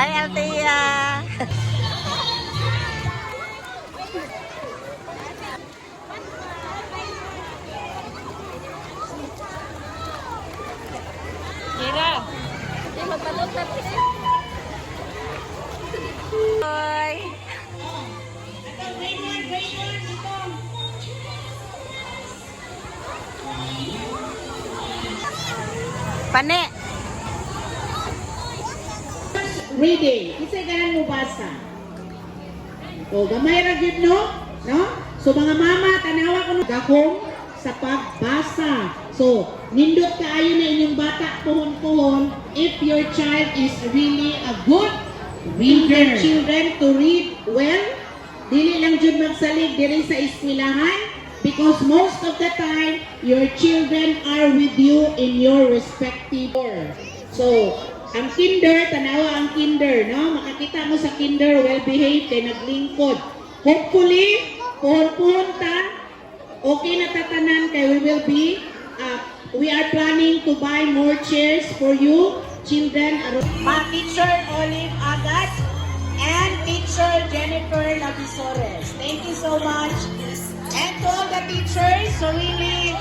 Hi, Althea. Kira. Hoy. Pane. Reading. Kisay ganang mo basa. O, gamay ra gyud no? No? So mga mama, tanawa ko gahom sa pagbasa. So, nindot kaayo na inyong bata pohon-pohon if your child is really a good reader. Children to read well. Dili lang jud magsalig diri sa eskwelahan because most of the time your children are with you in your respective door. So, ang kinder, tanawa ang kinder, no? Makakita mo sa kinder, well-behaved, kay naglingkod. Hopefully, puhon-puhon ta, okay na tatanan kay we are planning to buy more chairs for you, children. Teacher Olive Agat and Teacher Jennifer Labisores. Thank you so much. And to all the teachers, so really,